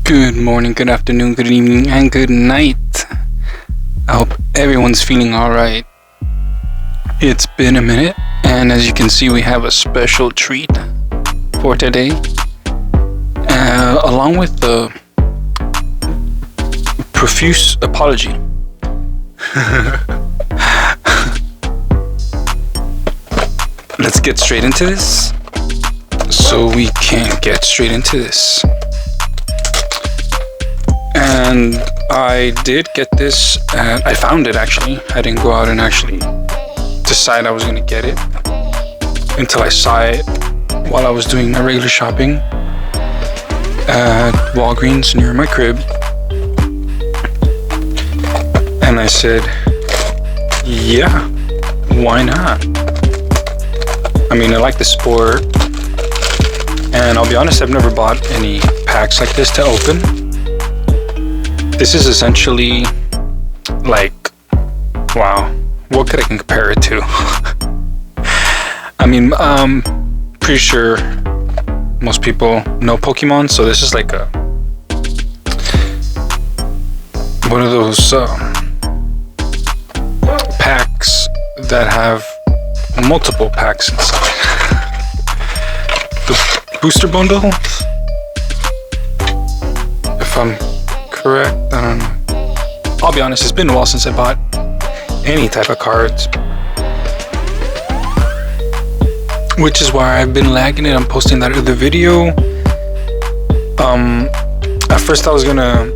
Good morning, good afternoon, good evening, and good night. I hope everyone's feeling alright. It's been a minute, and as you can see, we have a special treat for today. Along with the profuse apology. Let's get straight into this. So we can get straight into this. And I did get this, and I found it actually. I didn't go out and actually decide I was gonna get it until I saw it while I was doing my regular shopping at Walgreens near my crib. And I said, yeah, why not? I mean, I like the sport, and I'll be honest, I've never bought any packs like this to open. This is essentially like, wow, what could I compare it to? I mean, pretty sure most people know Pokemon, so this is like one of those packs that have multiple packs inside. The booster bundle, if I'm correct, I don't know. I'll be honest, it's been a while since I bought any type of cards, which is why I've been lagging it. I'm posting that other video. At first I was gonna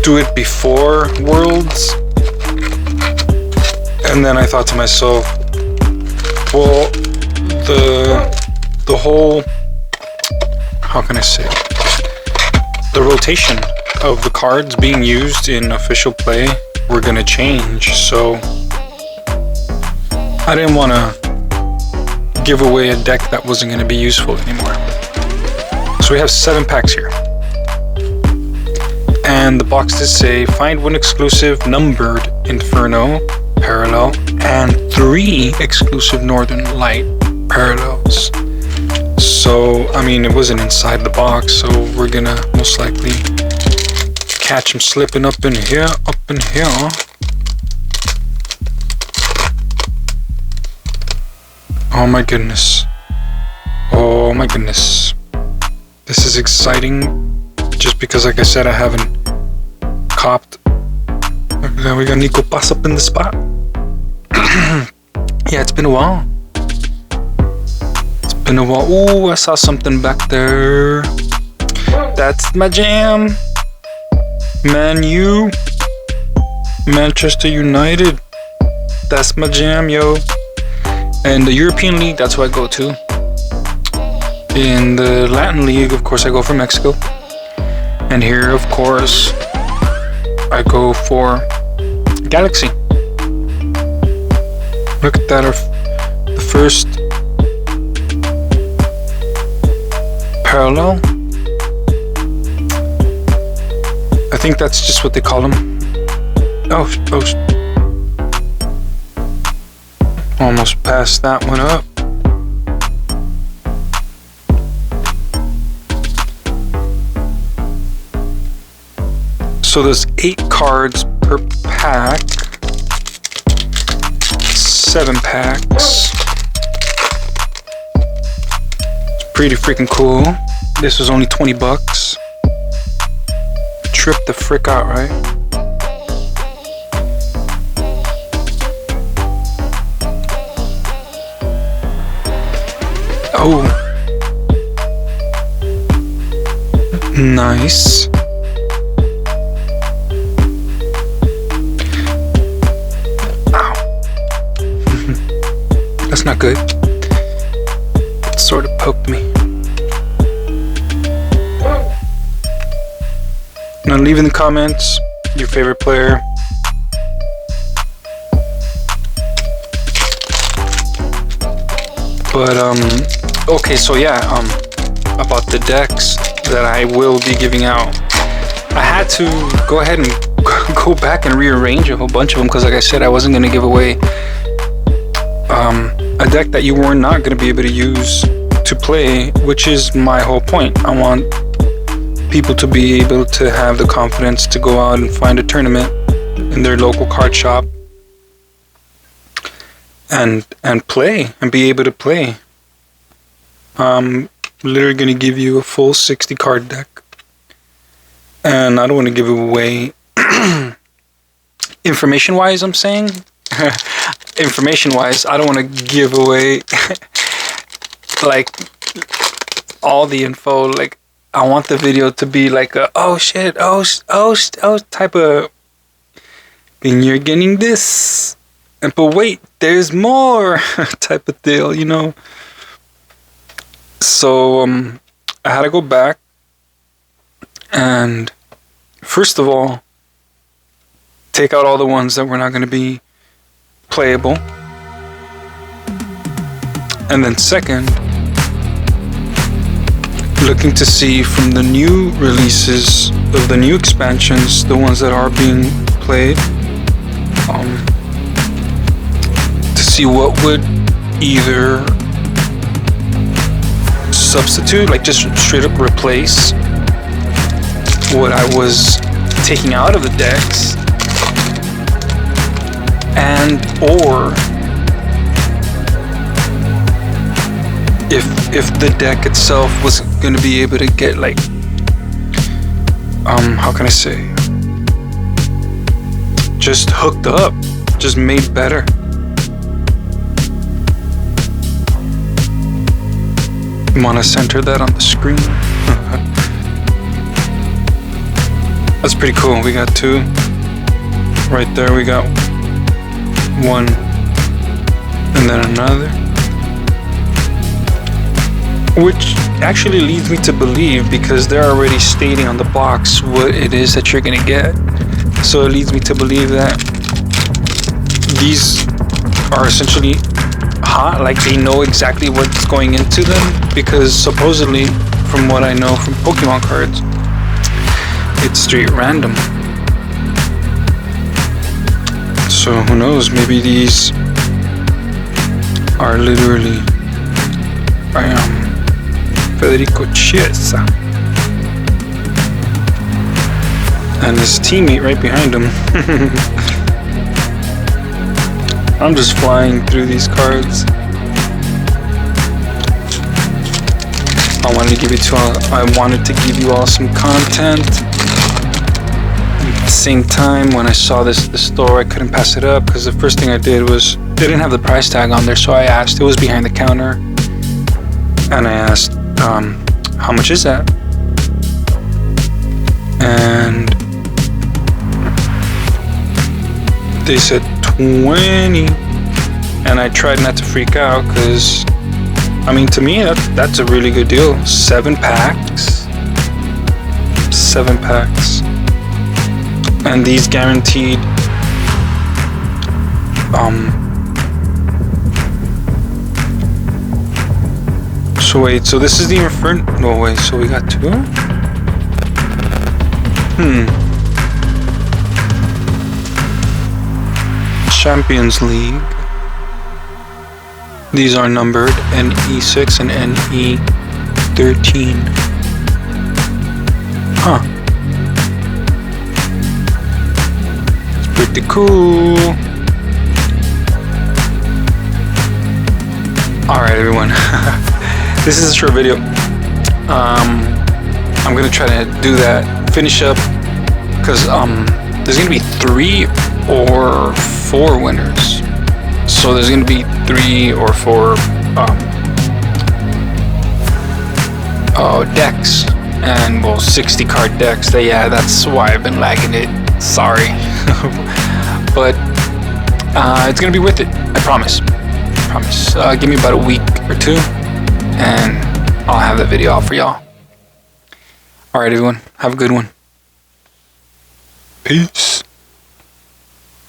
do it before Worlds, and then I thought to myself, well, the whole, how can I say it? The rotation of the cards being used in official play were gonna change, so I didn't want to give away a deck that wasn't gonna be useful anymore. So we have 7 packs here, and the boxes say find 1 exclusive numbered Inferno parallel and 3 exclusive Northern Light parallels. So, I mean, it wasn't inside the box, so we're gonna most likely catch him slipping up in here. Oh my goodness. Oh my goodness. This is exciting, just because, like I said, I haven't copped. We got Nico Pass up in the spot. Yeah, it's been a while. Ooh, I saw something back there. That's my jam. Man U, Manchester United. That's my jam, yo. And the European League, that's what I go to. In the Latin League, of course, I go for Mexico. And here, of course, I go for Galaxy. Look at that, the first parallel. I think that's just what they call them. Oh, almost passed that one up. So there's 8 cards per pack, 7 packs. Pretty freaking cool. This was only $20. Trip the frick out, right? Oh, nice. Ow. That's not good. It sort of poked me. Now leave in the comments your favorite player. But okay, so yeah, about the decks that I will be giving out. I had to go ahead and go back and rearrange a whole bunch of them, because like I said, I wasn't going to give away a deck that you were not going to be able to use to play, which is my whole point. I want people to be able to have the confidence to go out and find a tournament in their local card shop and play and be able to play. I'm literally going to give you a full 60 card deck, and I don't want to give away information wise. I'm saying information wise, I don't want to give away like all the info. Like, I want the video to be like a oh shit, oh type of, and you're getting this, but wait, there's more type of deal, you know. So I had to go back and first of all take out all the ones that were not going to be playable, and then second, looking to see from the new releases of the new expansions, the ones that are being played, to see what would either substitute, like just straight up replace what I was taking out of the decks, and or if the deck itself was going to be able to get like how can I say, just hooked up, just made better. Want to center that on the screen. That's pretty cool. We got two right there. We got one and then another, which actually leads me to believe, because they're already stating on the box what it is that you're gonna get, so it leads me to believe that these are essentially hot, like they know exactly what's going into them, because supposedly, from what I know from Pokemon cards, it's straight random. So who knows, maybe these are literally Federico Chiesa and his teammate right behind him. I'm just flying through these cards. I wanted to give you all some content. At the same time, when I saw the store, I couldn't pass it up, because the first thing I did was, they didn't have the price tag on there, so I asked. It was behind the counter, and I asked, how much is that? And they said 20, and I tried not to freak out, because I mean, to me that's a really good deal. 7 packs, and these guaranteed so wait, so this is the Inferno, no wait, so we got 2? Champions League. These are numbered NE6 and NE13. Huh. It's pretty cool. Alright everyone. This is a short video. I'm gonna try to do that, finish up, because there's gonna be 3 or 4 winners. So there's going to be 3 or 4 decks, and well, 60 card decks. Yeah, that's why I've been lagging it. Sorry, but it's going to be worth it. I promise. Give me about a week or 2, and I'll have that video out for y'all. All right, everyone, have a good one. Peace.